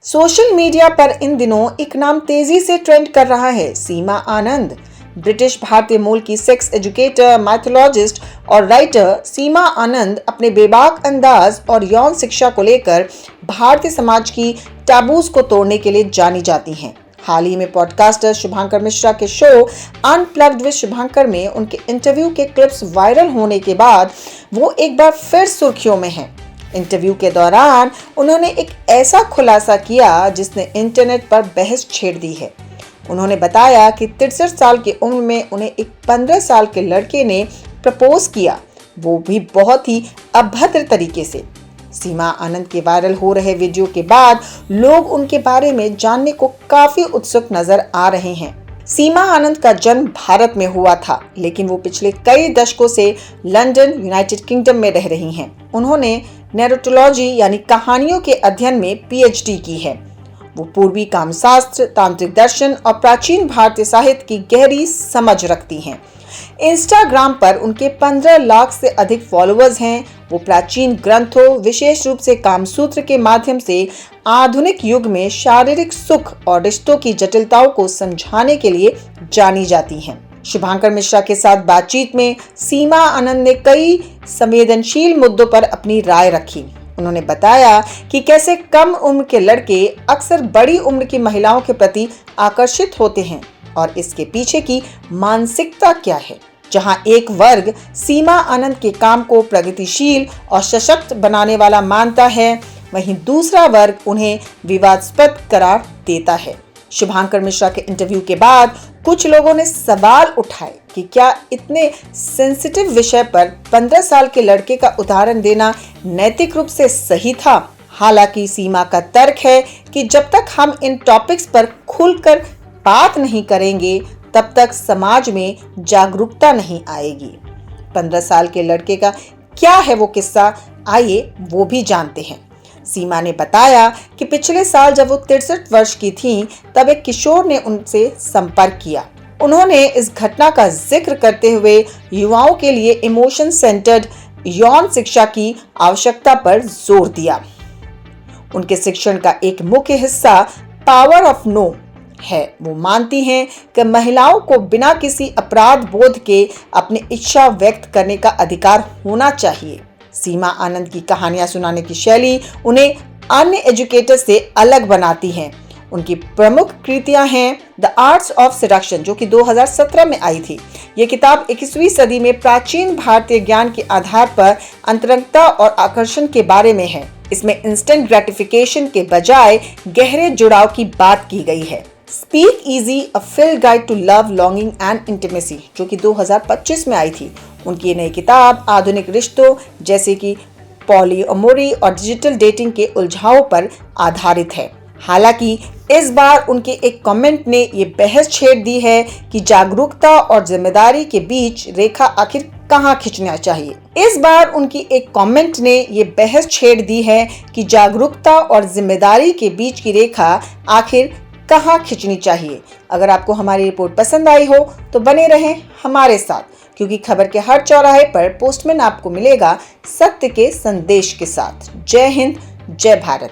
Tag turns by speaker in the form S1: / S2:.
S1: Social media पर इन दिनों एक नाम तेजी से ट्रेंड कर रहा है, सीमा आनंद। ब्रिटिश भारतीय मूल की सेक्स एजुकेटर, माइथोलॉजिस्ट और राइटर सीमा आनंद अपने बेबाक अंदाज और यौन शिक्षा को लेकर भारतीय समाज की टैबूज को तोड़ने के लिए जानी जाती हैं। हाल ही में पॉडकास्टर शुभांकर मिश्रा के शो अनप्लग्ड विद शुभांकर में उनके इंटरव्यू के क्लिप्स वायरल होने के बाद वो एक बार फिर सुर्खियों में हैं। इंटरव्यू के दौरान उन्होंने एक ऐसा खुलासा किया जिसने इंटरनेट पर बहस छेड़ दी है। उन्होंने बताया कि 63 साल की उम्र में उन्हें एक 15 साल के लड़के ने प्रपोज किया, वो भी बहुत ही अभद्र तरीके से। सीमा आनंद के वायरल हो रहे वीडियो के बाद लोग उनके बारे में जानने को काफी उत्सुक नजर आ रहे हैं। सीमा आनंद का जन्म भारत में हुआ था, लेकिन वो पिछले कई दशकों से लंदन, यूनाइटेड किंगडम में रह रही हैं। उन्होंने नैरेटोलॉजी यानी कहानियों के अध्ययन में पीएचडी की है। वो पूर्वी कामशास्त्र, तांत्रिक दर्शन और प्राचीन भारतीय साहित्य की गहरी समझ रखती हैं। इंस्टाग्राम पर उनके 15 लाख से अधिक फॉलोअर्स हैं। वो प्राचीन ग्रंथों, विशेष रूप से कामसूत्र के माध्यम से आधुनिक युग में शारीरिक सुख और रिश्तों की जटिलताओं को समझाने के लिए जानी जाती हैं। शुभांकर मिश्रा के साथ बातचीत में सीमा आनंद ने कई संवेदनशील मुद्दों पर अपनी राय रखी। उन्होंने बताया कि कैसे कम उम्र के लड़के अक्सर बड़ी उम्र की महिलाओं के प्रति आकर्षित होते हैं और इसके पीछे की मानसिकता क्या है। जहां एक वर्ग सीमा आनंद के काम को प्रगतिशील और सशक्त बनाने वाला मानता है, वहीं दूसरा वर्ग उन्हें विवादास्पद करार देता है। शुभांकर मिश्रा के इंटरव्यू के बाद कुछ लोगों ने सवाल उठाए कि क्या इतने सेंसिटिव विषय पर 15 साल के लड़के का उदाहरण देना नैतिक रूप से सही था। हालांकि सीमा का तर्क है कि जब तक हम इन टॉपिक्स पर खुलकर बात नहीं करेंगे, तब तक समाज में जागरूकता नहीं आएगी। 15 साल के लड़के का क्या है वो किस्सा, आइए वो भी जानते हैं। सीमा ने बताया कि पिछले साल जब वो 63 वर्ष की थीं, तब एक किशोर ने उनसे संपर्क किया। उन्होंने इस घटना का जिक्र करते हुए युवाओं के लिए इमोशन सेंटर्ड यौन शिक्षा की आवश्यकता पर जोर दिया। उनके शिक्षण का एक मुख्य हिस्सा पावर ऑफ नो है। वो मानती हैं कि महिलाओं को बिना किसी अपराध बोध के अपनी इच्छा व्यक्त करने का अधिकार होना चाहिए। सीमा आनंद की कहानियां सुनाने की शैली उन्हें अन्य एजुकेटर्स से अलग बनाती हैं। उनकी प्रमुख कृतियां हैं द आर्ट्स ऑफ सेडक्शन, जो कि 2017 में आई थी। ये किताब 21वीं सदी में प्राचीन भारतीय ज्ञान के आधार पर अंतरंगता और आकर्षण के बारे में है। इसमें इंस्टेंट ग्रेटिफिकेशन के बजाय गहरे जुड़ाव की बात की गई है। Speak easy, a feel guide to love, longing and intimacy, जो कि 2025 में आई थी। उनकी ये नई किताब आधुनिक रिश्तों जैसे कि पॉलीअमोरी और डिजिटल डेटिंग के उलझावों पर आधारित है। हालांकि इस बार उनके एक कमेंट ने ये बहस छेड़ दी है कि जागरूकता और जिम्मेदारी के बीच रेखा आखिर कहां खींचना चाहिए। इस बार उनकी एक कमेंट ने ये बहस छेड़ दी है कि जागरूकता और जिम्मेदारी के बीच की रेखा आखिर कहां खींचनी चाहिए। अगर आपको हमारी रिपोर्ट पसंद आई हो तो बने रहें हमारे साथ, क्योंकि खबर के हर चौराहे पर पोस्टमैन आपको मिलेगा सत्य के संदेश के साथ। जय हिंद, जय भारत।